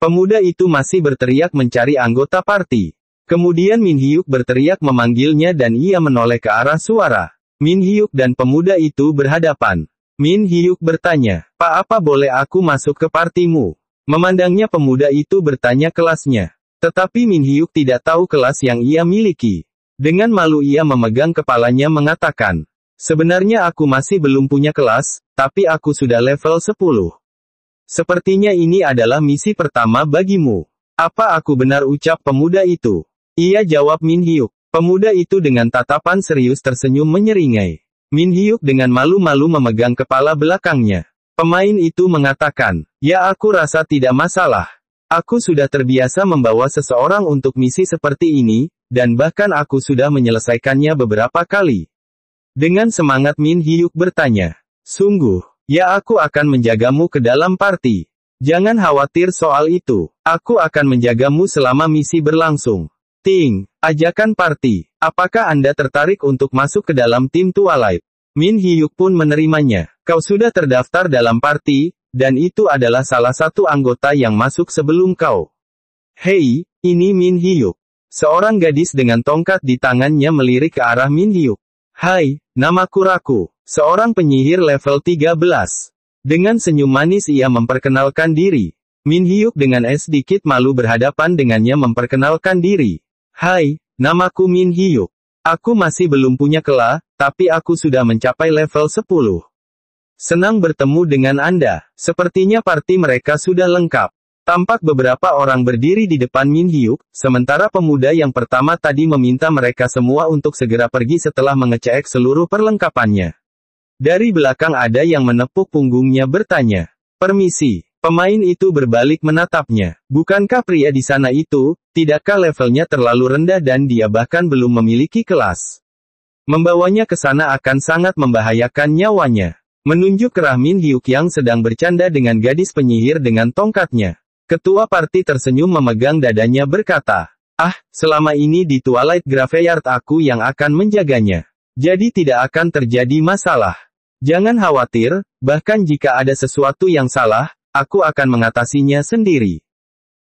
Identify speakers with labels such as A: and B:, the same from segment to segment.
A: Pemuda itu masih berteriak mencari anggota party. Kemudian Min Hyuk berteriak memanggilnya dan ia menoleh ke arah suara. Min Hyuk dan pemuda itu berhadapan. Min Hyuk bertanya, "Pak, apa boleh aku masuk ke partimu?" Memandangnya pemuda itu bertanya kelasnya. Tetapi Min Hyuk tidak tahu kelas yang ia miliki. Dengan malu ia memegang kepalanya mengatakan, "Sebenarnya aku masih belum punya kelas, tapi aku sudah level 10. Sepertinya ini adalah misi pertama bagimu. Apa aku benar?" ucap pemuda itu. Ia jawab Min Hyuk. Pemuda itu dengan tatapan serius tersenyum menyeringai. Min Hyuk dengan malu-malu memegang kepala belakangnya. Pemain itu mengatakan, "Ya, aku rasa tidak masalah. Aku sudah terbiasa membawa seseorang untuk misi seperti ini, dan bahkan aku sudah menyelesaikannya beberapa kali." Dengan semangat Min Hyuk bertanya, "Sungguh? Ya, aku akan menjagamu ke dalam party. Jangan khawatir soal itu. Aku akan menjagamu selama misi berlangsung." Ting, ajakan party. Apakah Anda tertarik untuk masuk ke dalam tim Twilight? Min Hyuk pun menerimanya. Kau sudah terdaftar dalam party, dan itu adalah salah satu anggota yang masuk sebelum kau. Hei, ini Min Hyuk. Seorang gadis dengan tongkat di tangannya melirik ke arah Min Hyuk. "Hai, namaku Raku. Seorang penyihir level 13. Dengan senyum manis ia memperkenalkan diri. Min Hyuk dengan sedikit malu berhadapan dengannya memperkenalkan diri. "Hai, namaku Min Hyuk. Aku masih belum punya kelas, tapi aku sudah mencapai level 10. Senang bertemu dengan Anda." Sepertinya party mereka sudah lengkap. Tampak beberapa orang berdiri di depan Min Hyuk, sementara pemuda yang pertama tadi meminta mereka semua untuk segera pergi setelah mengecek seluruh perlengkapannya. Dari belakang ada yang menepuk punggungnya bertanya, "Permisi." Pemain itu berbalik menatapnya. "Bukankah pria di sana itu, tidakkah levelnya terlalu rendah dan dia bahkan belum memiliki kelas? Membawanya ke sana akan sangat membahayakan nyawanya." Menunjuk ke arah Min Hyuk yang sedang bercanda dengan gadis penyihir dengan tongkatnya. Ketua parti tersenyum memegang dadanya berkata, "Ah, selama ini di Twilight Graveyard aku yang akan menjaganya. Jadi tidak akan terjadi masalah. Jangan khawatir, bahkan jika ada sesuatu yang salah, aku akan mengatasinya sendiri."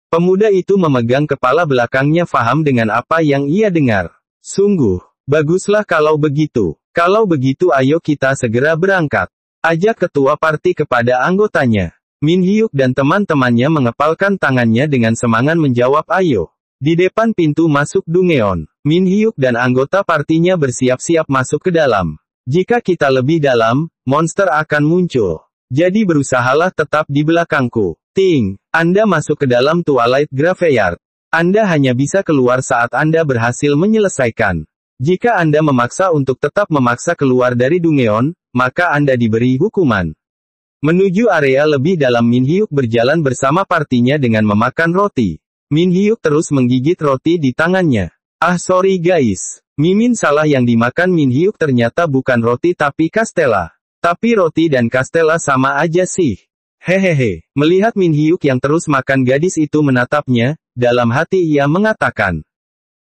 A: Pemuda itu memegang kepala belakangnya faham dengan apa yang ia dengar. "Sungguh, baguslah kalau begitu. Kalau begitu ayo kita segera berangkat," ajak ketua parti kepada anggotanya. Min Hyuk dan teman-temannya mengepalkan tangannya dengan semangat menjawab ayo. Di depan pintu masuk Dungeon, Min Hyuk dan anggota partinya bersiap-siap masuk ke dalam. "Jika kita lebih dalam, monster akan muncul. Jadi berusahalah tetap di belakangku." Ting, Anda masuk ke dalam Twilight Graveyard. Anda hanya bisa keluar saat Anda berhasil menyelesaikan. Jika Anda memaksa untuk tetap memaksa keluar dari Dungeon, maka Anda diberi hukuman. Menuju area lebih dalam Min Hyuk berjalan bersama partinya dengan memakan roti. Min Hyuk terus menggigit roti di tangannya. "Ah sorry guys. Mimin salah, yang dimakan Min Hyuk ternyata bukan roti tapi kastela. Tapi roti dan kastela sama aja sih. Hehehe." Melihat Min Hyuk yang terus makan, gadis itu menatapnya, dalam hati ia mengatakan,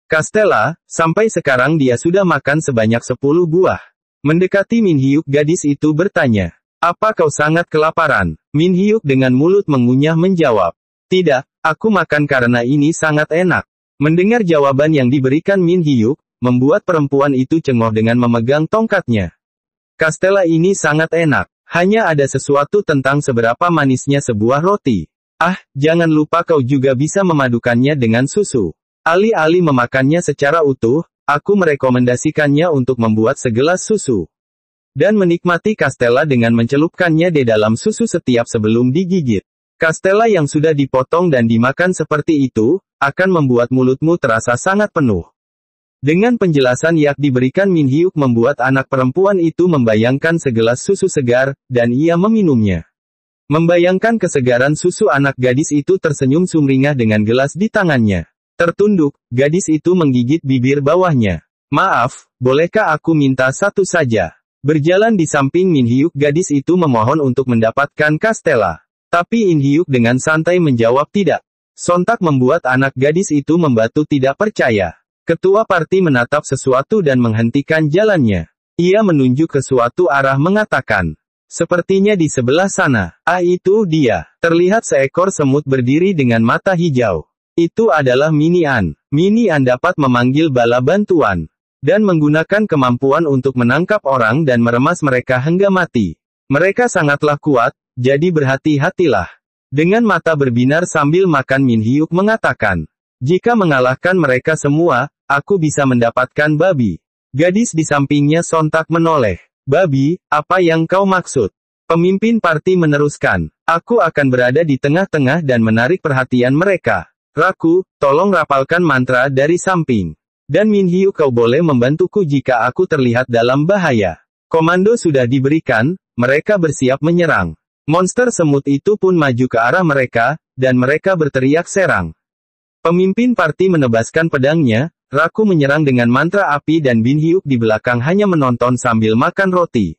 A: "Kastela, sampai sekarang dia sudah makan sebanyak 10 buah. Mendekati Min Hyuk, gadis itu bertanya, "Apa kau sangat kelaparan?" Min Hyuk dengan mulut mengunyah menjawab, "Tidak, aku makan karena ini sangat enak." Mendengar jawaban yang diberikan Min Hyuk, membuat perempuan itu cengok dengan memegang tongkatnya. "Kastela ini sangat enak. Hanya ada sesuatu tentang seberapa manisnya sebuah roti. Ah, jangan lupa kau juga bisa memadukannya dengan susu. Alih-alih memakannya secara utuh, aku merekomendasikannya untuk membuat segelas susu. Dan menikmati kastela dengan mencelupkannya di dalam susu setiap sebelum digigit. Kastela yang sudah dipotong dan dimakan seperti itu, akan membuat mulutmu terasa sangat penuh." Dengan penjelasan yang diberikan Min Hyuk membuat anak perempuan itu membayangkan segelas susu segar, dan ia meminumnya. Membayangkan kesegaran susu, anak gadis itu tersenyum sumringah dengan gelas di tangannya. Tertunduk, gadis itu menggigit bibir bawahnya. "Maaf, bolehkah aku minta satu saja?" Berjalan di samping Min Hyuk, gadis itu memohon untuk mendapatkan kastela. Tapi In Hyuk dengan santai menjawab tidak. Sontak membuat anak gadis itu membatu tidak percaya. Ketua parti menatap sesuatu dan menghentikan jalannya. Ia menunjuk ke suatu arah mengatakan, Sepertinya di sebelah sana. Ah, itu dia. Terlihat seekor semut berdiri dengan mata hijau. Itu adalah Mini An. Mini An dapat memanggil bala bantuan. Dan menggunakan kemampuan untuk menangkap orang dan meremas mereka hingga mati. Mereka sangatlah kuat, jadi berhati-hatilah. Dengan mata berbinar sambil makan, Min Hyuk mengatakan. Jika mengalahkan mereka semua, aku bisa mendapatkan babi. Gadis di sampingnya sontak menoleh. Babi, apa yang kau maksud? Pemimpin parti meneruskan. Aku akan berada di tengah-tengah dan menarik perhatian mereka. Raku, tolong rapalkan mantra dari samping. Dan Min Hyuk, kau boleh membantuku jika aku terlihat dalam bahaya. Komando sudah diberikan, mereka bersiap menyerang. Monster semut itu pun maju ke arah mereka, dan mereka berteriak serang. Pemimpin parti menebaskan pedangnya, Raku menyerang dengan mantra api dan Min Hyuk di belakang hanya menonton sambil makan roti.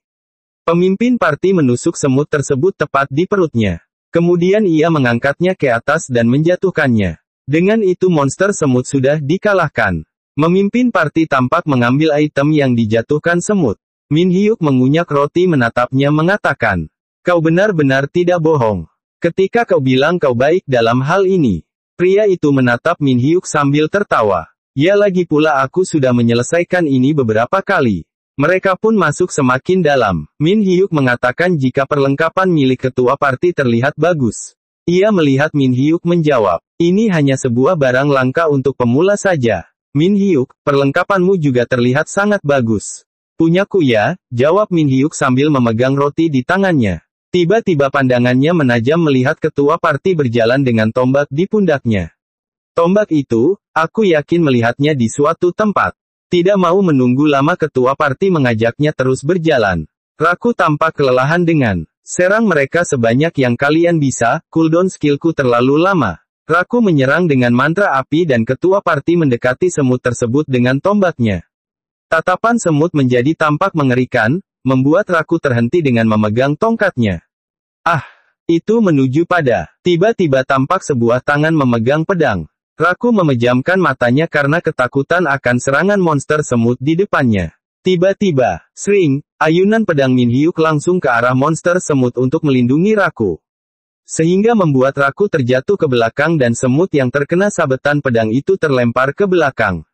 A: Pemimpin parti menusuk semut tersebut tepat di perutnya. Kemudian ia mengangkatnya ke atas dan menjatuhkannya. Dengan itu monster semut sudah dikalahkan. Memimpin parti tampak mengambil item yang dijatuhkan semut. Min Hyuk mengunyah roti menatapnya mengatakan. Kau benar-benar tidak bohong. Ketika kau bilang kau baik dalam hal ini. Pria itu menatap Min Hyuk sambil tertawa. Ya, lagi pula aku sudah menyelesaikan ini beberapa kali. Mereka pun masuk semakin dalam. Min Hyuk mengatakan jika perlengkapan milik ketua parti terlihat bagus. Ia melihat Min Hyuk menjawab. Ini hanya sebuah barang langka untuk pemula saja. Min Hyuk, perlengkapanmu juga terlihat sangat bagus. Punyaku ya, jawab Min Hyuk sambil memegang roti di tangannya. Tiba-tiba pandangannya menajam melihat ketua parti berjalan dengan tombak di pundaknya. Tombak itu, aku yakin melihatnya di suatu tempat. Tidak mau menunggu lama ketua parti mengajaknya terus berjalan. Raku tampak kelelahan dengan, serang mereka sebanyak yang kalian bisa, cooldown skillku terlalu lama. Raku menyerang dengan mantra api dan ketua parti mendekati semut tersebut dengan tombaknya. Tatapan semut menjadi tampak mengerikan, membuat Raku terhenti dengan memegang tongkatnya. Ah, itu menuju pada, tiba-tiba tampak sebuah tangan memegang pedang. Raku memejamkan matanya karena ketakutan akan serangan monster semut di depannya. Tiba-tiba, sring, ayunan pedang Min Hyuk langsung ke arah monster semut untuk melindungi Raku. Sehingga membuat Raku terjatuh ke belakang dan semut yang terkena sabetan pedang itu terlempar ke belakang.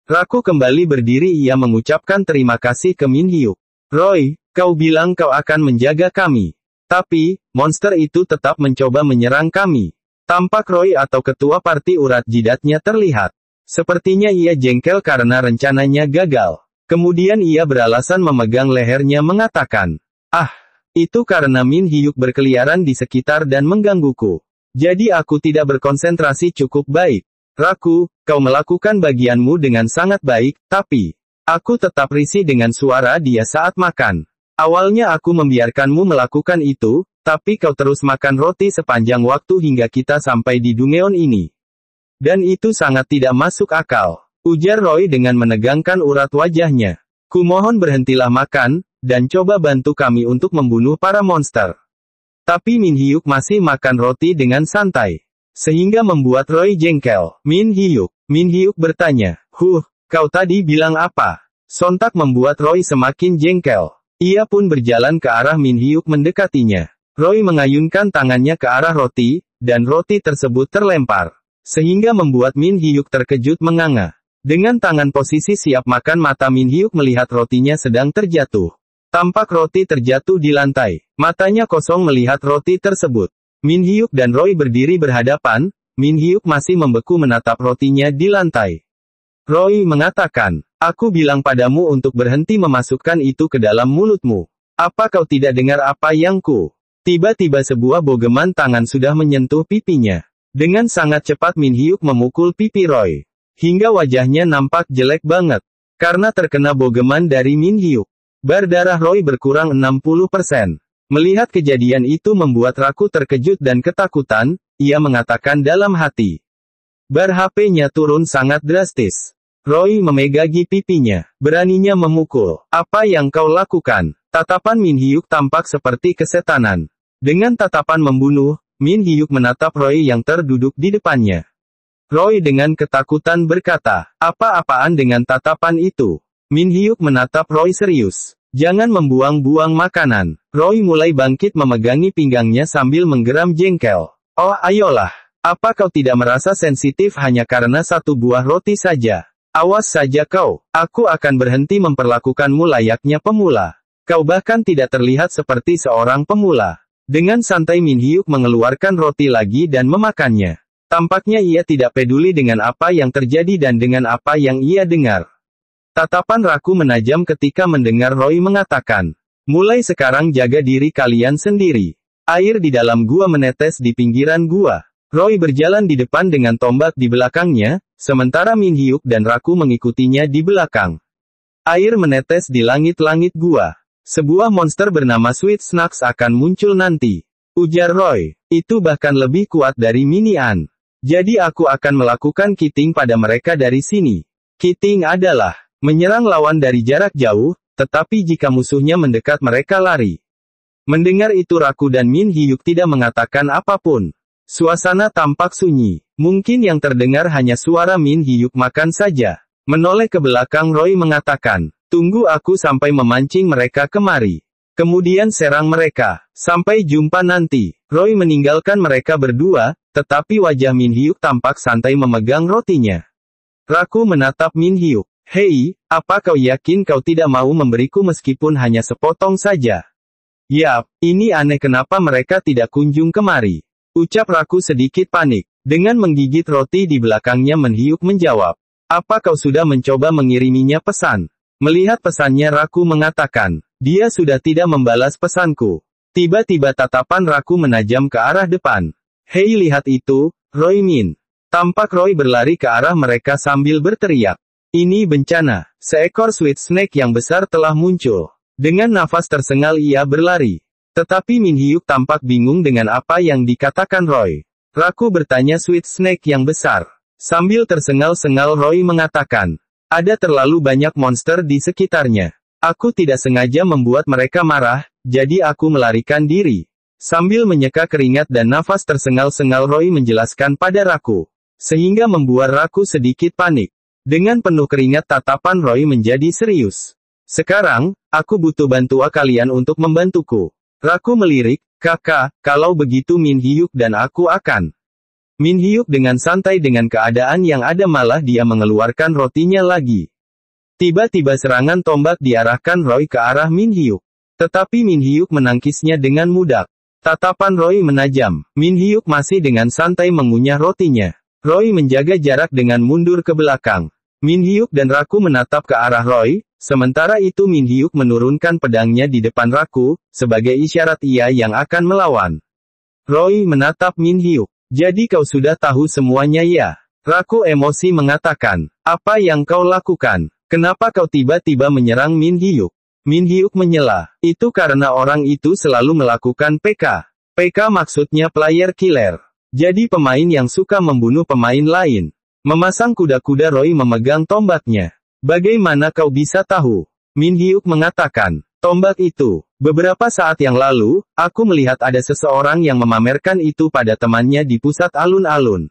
A: Raku kembali berdiri, ia mengucapkan terima kasih ke Min Hyuk. Roy, kau bilang kau akan menjaga kami. Tapi, monster itu tetap mencoba menyerang kami. Tampak Roy atau ketua parti urat jidatnya terlihat. Sepertinya ia jengkel karena rencananya gagal. Kemudian ia beralasan memegang lehernya mengatakan, ah, itu karena Min Hyuk berkeliaran di sekitar dan menggangguku. Jadi aku tidak berkonsentrasi cukup baik. Raku, kau melakukan bagianmu dengan sangat baik, tapi aku tetap risih dengan suara dia saat makan. Awalnya aku membiarkanmu melakukan itu, tapi kau terus makan roti sepanjang waktu hingga kita sampai di Dungeon ini. Dan itu sangat tidak masuk akal, ujar Roy dengan menegangkan urat wajahnya. Kumohon berhentilah makan, dan coba bantu kami untuk membunuh para monster. Tapi Min Hyuk masih makan roti dengan santai. Sehingga membuat Roy jengkel. Min Hyuk bertanya, kau tadi bilang apa? Sontak membuat Roy semakin jengkel. Ia pun berjalan ke arah Min Hyuk mendekatinya. Roy mengayunkan tangannya ke arah roti, dan roti tersebut terlempar. Sehingga membuat Min Hyuk terkejut menganga. Dengan tangan posisi siap makan, mata Min Hyuk melihat rotinya sedang terjatuh. Tampak roti terjatuh di lantai. Matanya kosong melihat roti tersebut. Min Hyuk dan Roy berdiri berhadapan, Min Hyuk masih membeku menatap rotinya di lantai. Roy mengatakan, aku bilang padamu untuk berhenti memasukkan itu ke dalam mulutmu. Apa kau tidak dengar apa yang ku? Tiba-tiba sebuah bogeman tangan sudah menyentuh pipinya. Dengan sangat cepat Min Hyuk memukul pipi Roy. Hingga wajahnya nampak jelek banget. Karena terkena bogeman dari Min Hyuk. Bar darah Roy berkurang 60%. Melihat kejadian itu membuat Raku terkejut dan ketakutan, ia mengatakan dalam hati. Bar HP-nya turun sangat drastis. Roy memegagi pipinya, beraninya memukul. Apa yang kau lakukan? Tatapan Min Hyuk tampak seperti kesetanan. Dengan tatapan membunuh, Min Hyuk menatap Roy yang terduduk di depannya. Roy dengan ketakutan berkata, apa-apaan dengan tatapan itu? Min Hyuk menatap Roy serius. Jangan membuang-buang makanan. Roy mulai bangkit memegangi pinggangnya sambil menggeram jengkel. Oh ayolah. Apa kau tidak merasa sensitif hanya karena satu buah roti saja? Awas saja kau. Aku akan berhenti memperlakukanmu layaknya pemula. Kau bahkan tidak terlihat seperti seorang pemula. Dengan santai Min Hyuk mengeluarkan roti lagi dan memakannya. Tampaknya ia tidak peduli dengan apa yang terjadi dan dengan apa yang ia dengar. Tatapan Raku menajam ketika mendengar Roy mengatakan, mulai sekarang jaga diri kalian sendiri. Air di dalam gua menetes di pinggiran gua. Roy berjalan di depan dengan tombak di belakangnya, sementara Min Hyuk dan Raku mengikutinya di belakang. Air menetes di langit-langit gua. Sebuah monster bernama Sweet Snacks akan muncul nanti. Ujar Roy, itu bahkan lebih kuat dari Minion. Jadi aku akan melakukan kiting pada mereka dari sini. Kiting adalah menyerang lawan dari jarak jauh, tetapi jika musuhnya mendekat mereka lari. Mendengar itu Raku dan Min Hyuk tidak mengatakan apapun. Suasana tampak sunyi. Mungkin yang terdengar hanya suara Min Hyuk makan saja. Menoleh ke belakang Roy mengatakan, tunggu aku sampai memancing mereka kemari. Kemudian serang mereka. Sampai jumpa nanti. Roy meninggalkan mereka berdua, tetapi wajah Min Hyuk tampak santai memegang rotinya. Raku menatap Min Hyuk. Hei, apa kau yakin kau tidak mau memberiku meskipun hanya sepotong saja? Yap, ini aneh kenapa mereka tidak kunjung kemari. Ucap Raku sedikit panik. Dengan menggigit roti di belakangnya Min Hyuk menjawab. Apa kau sudah mencoba mengiriminya pesan? Melihat pesannya Raku mengatakan, dia sudah tidak membalas pesanku. Tiba-tiba tatapan Raku menajam ke arah depan. Hei lihat itu, Roy Min. Tampak Roy berlari ke arah mereka sambil berteriak. Ini bencana. Seekor Sweet Snake yang besar telah muncul. Dengan nafas tersengal ia berlari. Tetapi Min Hyuk tampak bingung dengan apa yang dikatakan Roy. Raku bertanya Sweet Snake yang besar. Sambil tersengal-sengal Roy mengatakan, ada terlalu banyak monster di sekitarnya. Aku tidak sengaja membuat mereka marah, jadi aku melarikan diri. Sambil menyeka keringat dan nafas tersengal-sengal Roy menjelaskan pada Raku. Sehingga membuat Raku sedikit panik. Dengan penuh keringat tatapan Roy menjadi serius. Sekarang, aku butuh bantuan kalian untuk membantuku. Raku melirik, kakak, kalau begitu Min Hyuk dan aku akan. Min Hyuk dengan santai dengan keadaan yang ada malah dia mengeluarkan rotinya lagi. Tiba-tiba serangan tombak diarahkan Roy ke arah Min Hyuk. Tetapi Min Hyuk menangkisnya dengan mudah. Tatapan Roy menajam. Min Hyuk masih dengan santai mengunyah rotinya. Roy menjaga jarak dengan mundur ke belakang. Min Hyuk dan Raku menatap ke arah Roy, sementara itu Min Hyuk menurunkan pedangnya di depan Raku, sebagai isyarat ia yang akan melawan. Roy menatap Min Hyuk. Jadi kau sudah tahu semuanya ya? Raku emosi mengatakan, apa yang kau lakukan? Kenapa kau tiba-tiba menyerang Min Hyuk? Min Hyuk menyela, itu karena orang itu selalu melakukan PK. PK maksudnya player killer. Jadi pemain yang suka membunuh pemain lain. Memasang kuda-kuda Roy memegang tombaknya. Bagaimana kau bisa tahu? Min Hyuk mengatakan, tombak itu. Beberapa saat yang lalu, aku melihat ada seseorang yang memamerkan itu pada temannya di pusat alun-alun.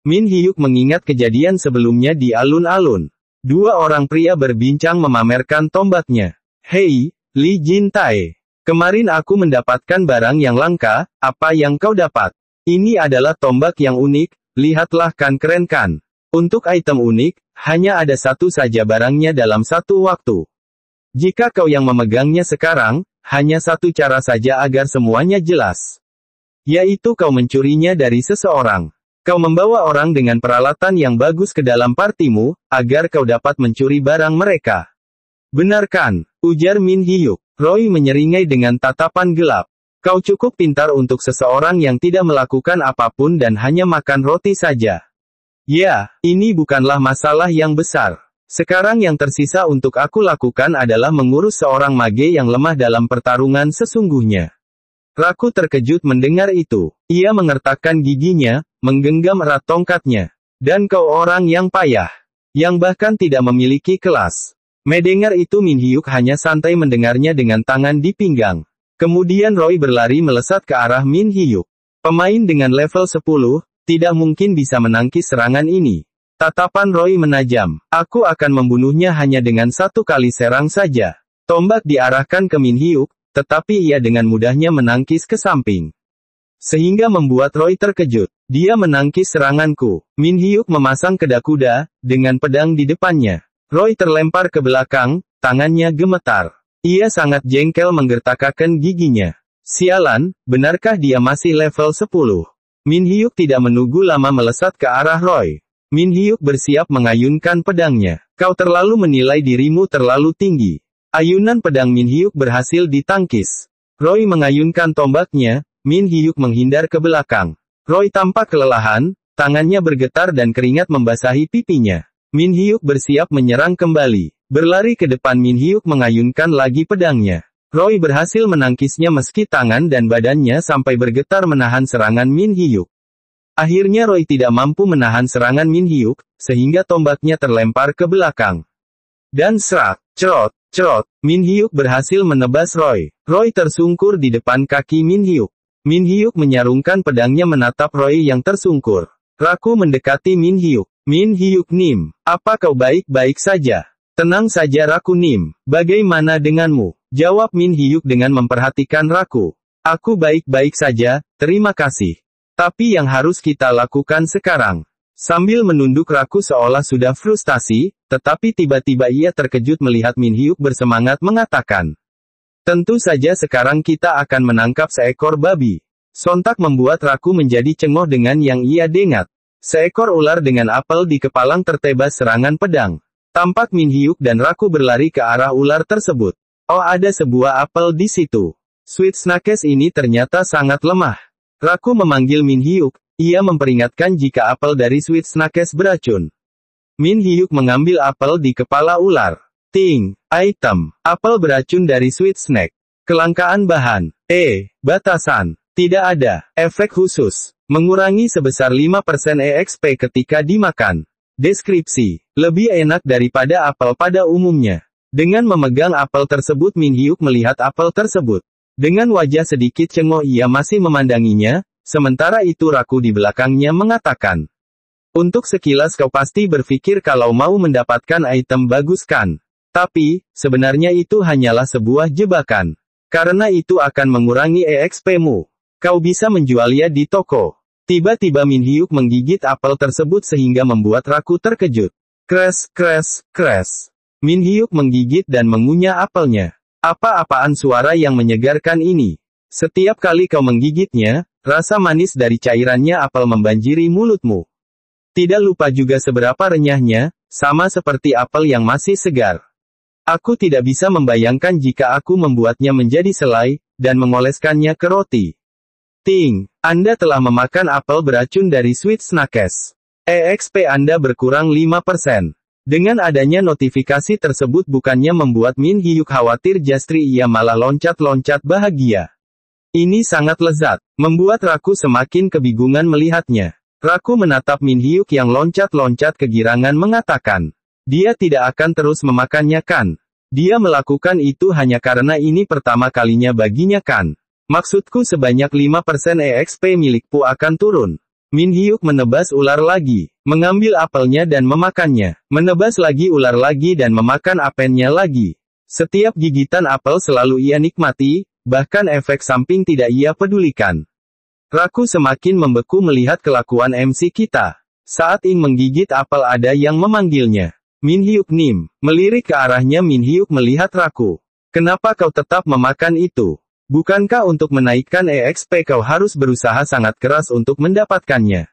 A: Min Hyuk mengingat kejadian sebelumnya di alun-alun. Dua orang pria berbincang memamerkan tombaknya. Hei, Lee Jin Tae. Kemarin aku mendapatkan barang yang langka, apa yang kau dapat? Ini adalah tombak yang unik, lihatlah kan keren kan? Untuk item unik, hanya ada satu saja barangnya dalam satu waktu. Jika kau yang memegangnya sekarang, hanya satu cara saja agar semuanya jelas. Yaitu kau mencurinya dari seseorang. Kau membawa orang dengan peralatan yang bagus ke dalam partimu, agar kau dapat mencuri barang mereka. Benar kan? Ujar Min Hyuk. Roy menyeringai dengan tatapan gelap. Kau cukup pintar untuk seseorang yang tidak melakukan apapun dan hanya makan roti saja. Ya, ini bukanlah masalah yang besar. Sekarang yang tersisa untuk aku lakukan adalah mengurus seorang mage yang lemah dalam pertarungan sesungguhnya. Raku terkejut mendengar itu. Ia mengertakkan giginya, menggenggam erat tongkatnya. Dan kau orang yang payah. Yang bahkan tidak memiliki kelas. Mendengar itu Min Hyuk hanya santai mendengarnya dengan tangan di pinggang. Kemudian Roy berlari melesat ke arah Min Hyuk. Pemain dengan level 10, tidak mungkin bisa menangkis serangan ini. Tatapan Roy menajam. Aku akan membunuhnya hanya dengan satu kali serang saja. Tombak diarahkan ke Min Hyuk, tetapi ia dengan mudahnya menangkis ke samping. Sehingga membuat Roy terkejut. Dia menangkis seranganku. Min Hyuk memasang kuda dengan pedang di depannya. Roy terlempar ke belakang, tangannya gemetar. Ia sangat jengkel menggertakkan giginya. Sialan, benarkah dia masih level 10? Min Hyuk tidak menunggu lama melesat ke arah Roy. Min Hyuk bersiap mengayunkan pedangnya. Kau terlalu menilai dirimu terlalu tinggi. Ayunan pedang Min Hyuk berhasil ditangkis. Roy mengayunkan tombaknya, Min Hyuk menghindar ke belakang. Roy tampak kelelahan, tangannya bergetar dan keringat membasahi pipinya. Min Hyuk bersiap menyerang kembali. Berlari ke depan Min Hyuk mengayunkan lagi pedangnya. Roy berhasil menangkisnya meski tangan dan badannya sampai bergetar menahan serangan Min Hyuk. Akhirnya Roy tidak mampu menahan serangan Min Hyuk, sehingga tombaknya terlempar ke belakang. Dan serak, cerot, cerot, Min Hyuk berhasil menebas Roy. Roy tersungkur di depan kaki Min Hyuk. Min Hyuk menyarungkan pedangnya menatap Roy yang tersungkur. Raku mendekati Min Hyuk. Min Hyuk Nim, apa kau baik-baik saja? Tenang saja Raku Nim, bagaimana denganmu? Jawab Min Hyuk dengan memperhatikan Raku. Aku baik-baik saja, terima kasih. Tapi yang harus kita lakukan sekarang. Sambil menunduk Raku seolah sudah frustasi, tetapi tiba-tiba ia terkejut melihat Min Hyuk bersemangat mengatakan. Tentu saja sekarang kita akan menangkap seekor babi. Sontak membuat Raku menjadi cengok dengan yang ia dengar. Seekor ular dengan apel di kepalang tertebas serangan pedang. Tampak Min Hyuk dan Raku berlari ke arah ular tersebut. Oh, ada sebuah apel di situ. Sweet Snakes ini ternyata sangat lemah. Raku memanggil Min Hyuk, ia memperingatkan jika apel dari Sweet Snakes beracun. Min Hyuk mengambil apel di kepala ular. Ting, item, apel beracun dari Sweet Snack. Kelangkaan bahan, batasan, tidak ada, efek khusus, mengurangi sebesar 5% EXP ketika dimakan. Deskripsi, lebih enak daripada apel pada umumnya. Dengan memegang apel tersebut Min Hyuk melihat apel tersebut. Dengan wajah sedikit cengok ia masih memandanginya, sementara itu Raku di belakangnya mengatakan. Untuk sekilas kau pasti berpikir kalau mau mendapatkan item bagus kan? Tapi, sebenarnya itu hanyalah sebuah jebakan. Karena itu akan mengurangi EXP-mu. Kau bisa menjualnya di toko. Tiba-tiba Min Hyuk menggigit apel tersebut sehingga membuat Raku terkejut. Crash, crash, crash. Min Hyuk menggigit dan mengunyah apelnya. Apa-apaan suara yang menyegarkan ini? Setiap kali kau menggigitnya, rasa manis dari cairannya apel membanjiri mulutmu. Tidak lupa juga seberapa renyahnya, sama seperti apel yang masih segar. Aku tidak bisa membayangkan jika aku membuatnya menjadi selai, dan mengoleskannya ke roti. Ting, Anda telah memakan apel beracun dari Sweet Snakes. EXP Anda berkurang 5%. Dengan adanya notifikasi tersebut bukannya membuat Min Hyuk khawatir, justru ia malah loncat-loncat bahagia. Ini sangat lezat, membuat Raku semakin kebingungan melihatnya. Raku menatap Min Hyuk yang loncat-loncat kegirangan mengatakan. Dia tidak akan terus memakannya kan? Dia melakukan itu hanya karena ini pertama kalinya baginya kan? Maksudku sebanyak 5% EXP milikku akan turun. Min Hyuk menebas ular lagi, mengambil apelnya dan memakannya, menebas lagi ular lagi dan memakan apelnya lagi. Setiap gigitan apel selalu ia nikmati, bahkan efek samping tidak ia pedulikan. Raku semakin membeku melihat kelakuan MC kita. Saat Ing menggigit apel ada yang memanggilnya. Min Hyuk Nim, melirik ke arahnya Min Hyuk melihat Raku. Kenapa kau tetap memakan itu? Bukankah untuk menaikkan EXP kau harus berusaha sangat keras untuk mendapatkannya?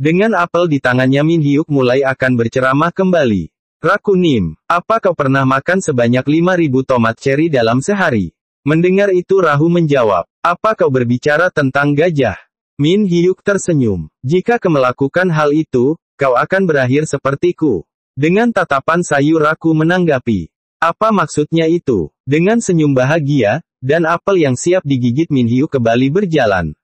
A: Dengan apel di tangannya Min Hyuk mulai akan berceramah kembali. Raku Nim, apa kau pernah makan sebanyak 5.000 tomat cherry dalam sehari? Mendengar itu Rahu menjawab, apa kau berbicara tentang gajah? Min Hyuk tersenyum, jika kau melakukan hal itu, kau akan berakhir sepertiku. Dengan tatapan sayu Raku menanggapi. Apa maksudnya itu? Dengan senyum bahagia, dan apel yang siap digigit Min Hyuk kembali berjalan.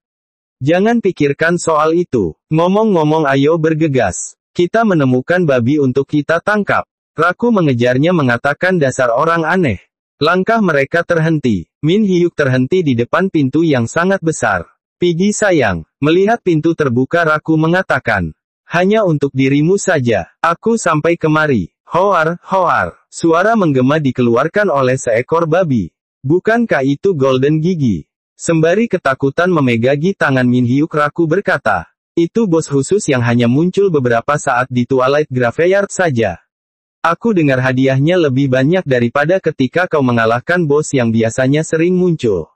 A: Jangan pikirkan soal itu. Ngomong-ngomong ayo bergegas. Kita menemukan babi untuk kita tangkap. Raku mengejarnya mengatakan dasar orang aneh. Langkah mereka terhenti. Min Hyuk terhenti di depan pintu yang sangat besar. Piggy sayang, melihat pintu terbuka Raku mengatakan. Hanya untuk dirimu saja. Aku sampai kemari. Hoar, hoar. Suara menggema dikeluarkan oleh seekor babi. Bukankah itu Golden Gigi? Sembari ketakutan memegagi tangan Min Hyuk, Raku berkata, itu bos khusus yang hanya muncul beberapa saat di Twilight Graveyard saja. Aku dengar hadiahnya lebih banyak daripada ketika kau mengalahkan bos yang biasanya sering muncul.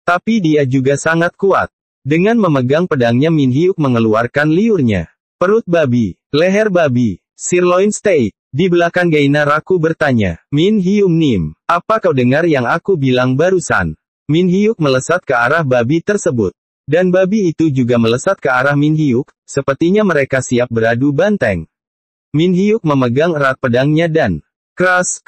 A: Tapi dia juga sangat kuat. Dengan memegang pedangnya Min Hyuk mengeluarkan liurnya. Perut babi, leher babi, sirloin steak. Di belakang Gaina, Raku bertanya, Min Hyuk Nim, apa kau dengar yang aku bilang barusan? Min Hyuk melesat ke arah babi tersebut. Dan babi itu juga melesat ke arah Min Hyuk, sepertinya mereka siap beradu banteng. Min Hyuk memegang erat pedangnya dan keras,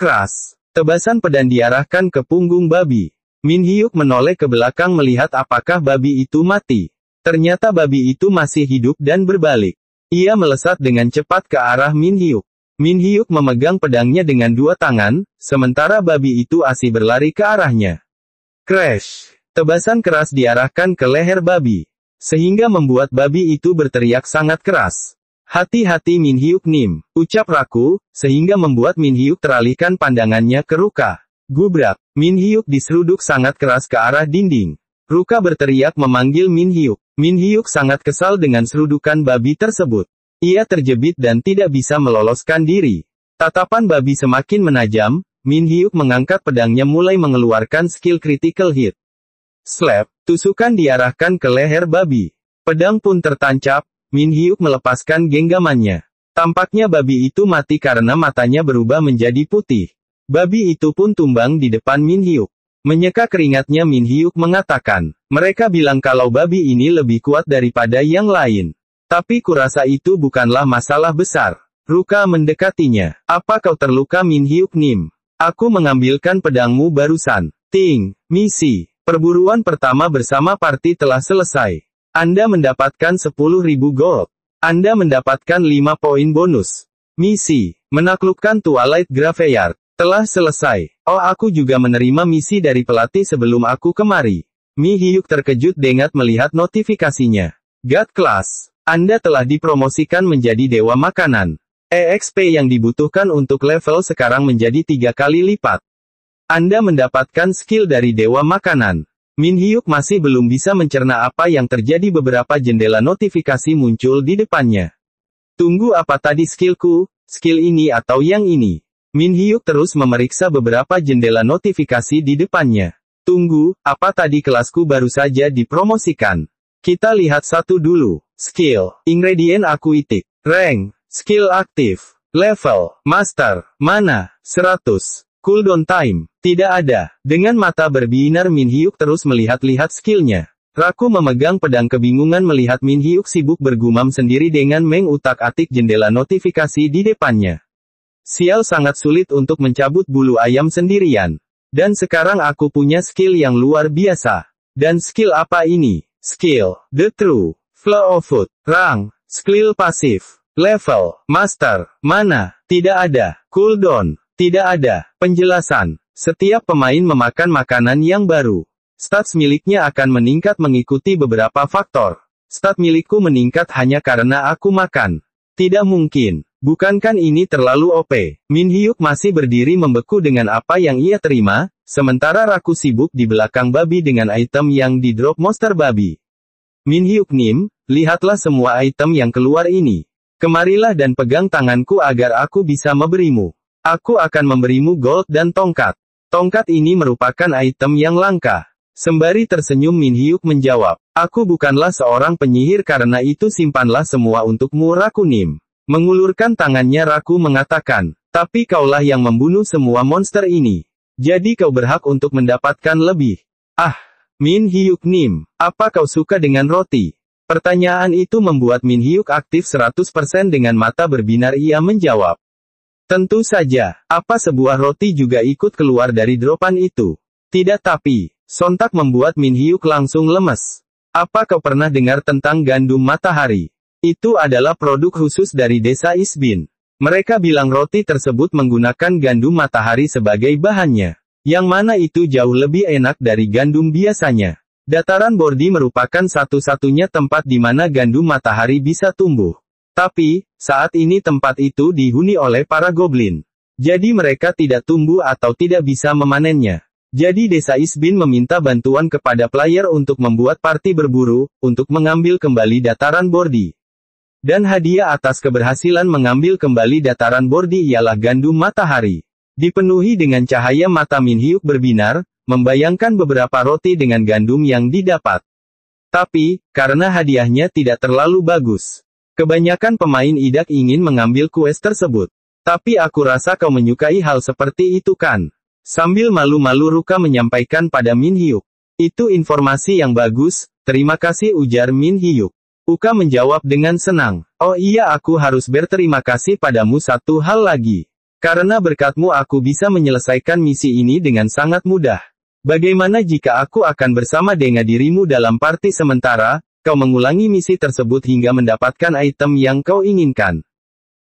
A: tebasan pedang diarahkan ke punggung babi. Min Hyuk menoleh ke belakang melihat apakah babi itu mati. Ternyata babi itu masih hidup dan berbalik. Ia melesat dengan cepat ke arah Min Hyuk. Min Hyuk memegang pedangnya dengan dua tangan, sementara babi itu asih berlari ke arahnya. Crash! Tebasan keras diarahkan ke leher babi, sehingga membuat babi itu berteriak sangat keras. Hati-hati Min Hyuk Nim, ucap Raku, sehingga membuat Min Hyuk teralihkan pandangannya ke Ruka. Gubrak! Min Hyuk diseruduk sangat keras ke arah dinding. Ruka berteriak memanggil Min Hyuk. Min Hyuk sangat kesal dengan serudukan babi tersebut. Ia terjepit dan tidak bisa meloloskan diri. Tatapan babi semakin menajam, Min Hyuk mengangkat pedangnya mulai mengeluarkan skill critical hit. Slap, tusukan diarahkan ke leher babi. Pedang pun tertancap, Min Hyuk melepaskan genggamannya. Tampaknya babi itu mati karena matanya berubah menjadi putih. Babi itu pun tumbang di depan Min Hyuk. Menyeka keringatnya Min Hyuk mengatakan, mereka bilang kalau babi ini lebih kuat daripada yang lain. Tapi kurasa itu bukanlah masalah besar. Ruka mendekatinya. Apa kau terluka Min Hyuk Nim? Aku mengambilkan pedangmu barusan. Ting, misi. Perburuan pertama bersama party telah selesai. Anda mendapatkan 10.000 gold. Anda mendapatkan 5 poin bonus. Misi, menaklukkan Twilight Graveyard, telah selesai. Oh, aku juga menerima misi dari pelatih sebelum aku kemari. Mi Hyuk terkejut dengan melihat notifikasinya. God Class. Anda telah dipromosikan menjadi dewa makanan. EXP yang dibutuhkan untuk level sekarang menjadi 3 kali lipat. Anda mendapatkan skill dari dewa makanan. Min Hyuk masih belum bisa mencerna apa yang terjadi, beberapa jendela notifikasi muncul di depannya. Tunggu, apa tadi skillku? Skill ini atau yang ini? Min Hyuk terus memeriksa beberapa jendela notifikasi di depannya. Tunggu, apa tadi kelasku baru saja dipromosikan? Kita lihat satu dulu. Skill, ingredient akuitik, rank, skill aktif, level, master, mana, 100, cooldown time, tidak ada. Dengan mata berbinar Min Hyuk terus melihat-lihat skillnya. Raku memegang pedang kebingungan melihat Min Hyuk sibuk bergumam sendiri dengan mengutak-atik jendela notifikasi di depannya. Sial, sangat sulit untuk mencabut bulu ayam sendirian. Dan sekarang aku punya skill yang luar biasa. Dan skill apa ini? Skill, The True Flow of Food, rank, skill pasif, level, master, mana, tidak ada, cooldown, tidak ada, penjelasan, setiap pemain memakan makanan yang baru. Stats miliknya akan meningkat mengikuti beberapa faktor. Stat milikku meningkat hanya karena aku makan. Tidak mungkin, bukankah ini terlalu OP? Min Hyuk masih berdiri membeku dengan apa yang ia terima, sementara Raku sibuk di belakang babi dengan item yang di drop monster babi. Min Hyuk Nim, lihatlah semua item yang keluar ini. Kemarilah dan pegang tanganku agar aku bisa memberimu. Aku akan memberimu gold dan tongkat. Tongkat ini merupakan item yang langka. Sembari tersenyum Min Hyuk menjawab, aku bukanlah seorang penyihir, karena itu simpanlah semua untukmu Raku Nim. Mengulurkan tangannya Raku mengatakan, tapi kaulah yang membunuh semua monster ini. Jadi kau berhak untuk mendapatkan lebih. Ah! Min Hyuk Nim, apa kau suka dengan roti? Pertanyaan itu membuat Min Hyuk aktif 100% dengan mata berbinar ia menjawab. Tentu saja, apa sebuah roti juga ikut keluar dari dropan itu? Tidak, tapi, sontak membuat Min Hyuk langsung lemes. Apa kau pernah dengar tentang gandum matahari? Itu adalah produk khusus dari desa Isbin. Mereka bilang roti tersebut menggunakan gandum matahari sebagai bahannya. Yang mana itu jauh lebih enak dari gandum biasanya. Dataran Bordi merupakan satu-satunya tempat di mana gandum matahari bisa tumbuh. Tapi, saat ini tempat itu dihuni oleh para goblin. Jadi mereka tidak tumbuh atau tidak bisa memanennya. Jadi Desa Isbin meminta bantuan kepada player untuk membuat party berburu, untuk mengambil kembali dataran Bordi. Dan hadiah atas keberhasilan mengambil kembali dataran Bordi ialah gandum matahari. Dipenuhi dengan cahaya mata Min Hyuk berbinar, membayangkan beberapa roti dengan gandum yang didapat. Tapi, karena hadiahnya tidak terlalu bagus. Kebanyakan pemain idak ingin mengambil kues tersebut. Tapi aku rasa kau menyukai hal seperti itu kan? Sambil malu-malu Ruka menyampaikan pada Min Hyuk. Itu informasi yang bagus, terima kasih ujar Min Hyuk. Uka menjawab dengan senang. Oh iya aku harus berterima kasih padamu satu hal lagi. Karena berkatmu aku bisa menyelesaikan misi ini dengan sangat mudah. Bagaimana jika aku akan bersama dengan dirimu dalam party sementara, kau mengulangi misi tersebut hingga mendapatkan item yang kau inginkan.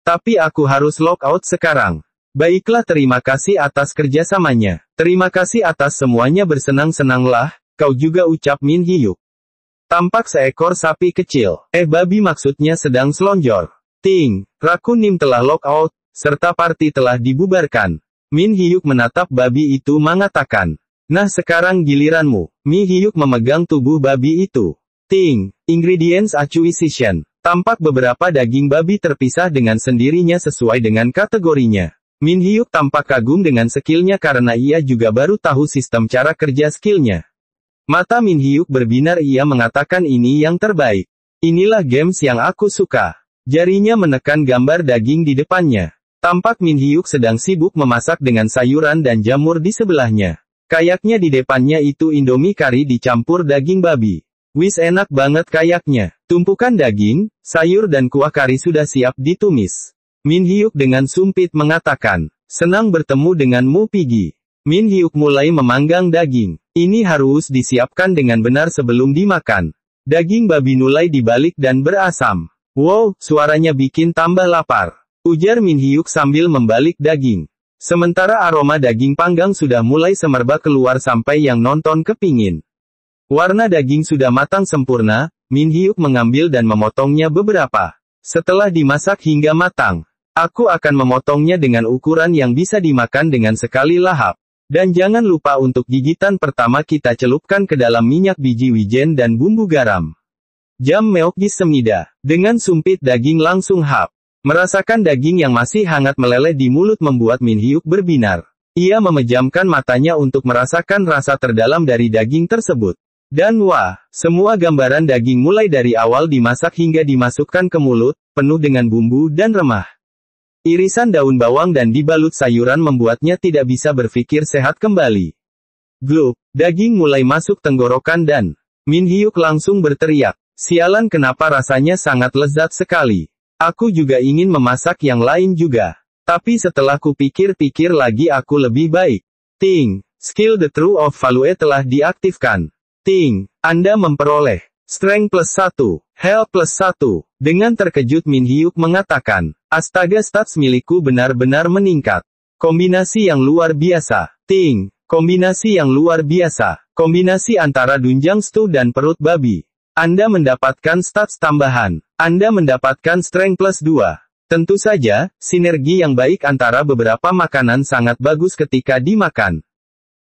A: Tapi aku harus log out sekarang. Baiklah terima kasih atas kerjasamanya. Terima kasih atas semuanya bersenang-senanglah, kau juga ucap Min Hyuk. Tampak seekor sapi kecil. Babi maksudnya sedang selonjor. Ting, Rakunim telah log out, serta party telah dibubarkan. Min Hyuk menatap babi itu mengatakan. Nah sekarang giliranmu. Min Hyuk memegang tubuh babi itu. Ting, Ingredients Acquisition. Tampak beberapa daging babi terpisah dengan sendirinya sesuai dengan kategorinya. Min Hyuk tampak kagum dengan skillnya karena ia juga baru tahu sistem cara kerja skillnya. Mata Min Hyuk berbinar ia mengatakan ini yang terbaik. Inilah games yang aku suka. Jarinya menekan gambar daging di depannya. Tampak Min Hyuk sedang sibuk memasak dengan sayuran dan jamur di sebelahnya. Kayaknya di depannya itu Indomie kari dicampur daging babi. Wis enak banget kayaknya. Tumpukan daging, sayur dan kuah kari sudah siap ditumis. Min Hyuk dengan sumpit mengatakan, senang bertemu denganmu Piggy. Min Hyuk mulai memanggang daging. Ini harus disiapkan dengan benar sebelum dimakan. Daging babi mulai dibalik dan berasam. Wow, suaranya bikin tambah lapar. Ujar Min Hyuk sambil membalik daging. Sementara aroma daging panggang sudah mulai semerbak keluar sampai yang nonton kepingin. Warna daging sudah matang sempurna, Min Hyuk mengambil dan memotongnya beberapa. Setelah dimasak hingga matang, aku akan memotongnya dengan ukuran yang bisa dimakan dengan sekali lahap. Dan jangan lupa untuk gigitan pertama kita celupkan ke dalam minyak biji wijen dan bumbu garam. Jam meokgis semida. Dengan sumpit daging langsung hap. Merasakan daging yang masih hangat meleleh di mulut membuat Min Hyuk berbinar. Ia memejamkan matanya untuk merasakan rasa terdalam dari daging tersebut. Dan wah, semua gambaran daging mulai dari awal dimasak hingga dimasukkan ke mulut, penuh dengan bumbu dan remah. Irisan daun bawang dan dibalut sayuran membuatnya tidak bisa berpikir sehat kembali. Glup, daging mulai masuk tenggorokan dan Min Hyuk langsung berteriak. Sialan kenapa rasanya sangat lezat sekali. Aku juga ingin memasak yang lain juga. Tapi setelah kupikir-pikir lagi aku lebih baik. Ting, skill The True of Value telah diaktifkan. Ting, Anda memperoleh Strength plus 1, Health plus 1. Dengan terkejut Min Hyuk mengatakan, astaga stats milikku benar-benar meningkat. Kombinasi yang luar biasa. Ting, kombinasi yang luar biasa. Kombinasi antara Dunjang Stew dan perut babi. Anda mendapatkan stats tambahan. Anda mendapatkan Strength plus 2. Tentu saja, sinergi yang baik antara beberapa makanan sangat bagus ketika dimakan.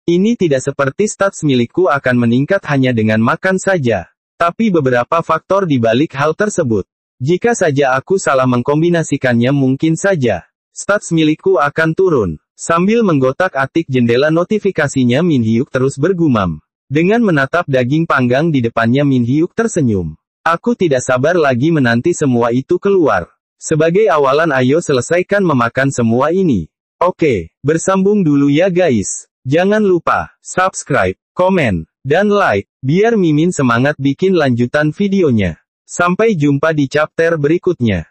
A: Ini tidak seperti stats milikku akan meningkat hanya dengan makan saja. Tapi beberapa faktor di balik hal tersebut. Jika saja aku salah mengkombinasikannya mungkin saja. Stats milikku akan turun. Sambil menggotak-atik jendela notifikasinya Min Hyuk terus bergumam. Dengan menatap daging panggang di depannya Min Hyuk tersenyum. Aku tidak sabar lagi menanti semua itu keluar. Sebagai awalan ayo selesaikan memakan semua ini. Oke, bersambung dulu ya guys. Jangan lupa, subscribe, komen, dan like, biar Mimin semangat bikin lanjutan videonya. Sampai jumpa di chapter berikutnya.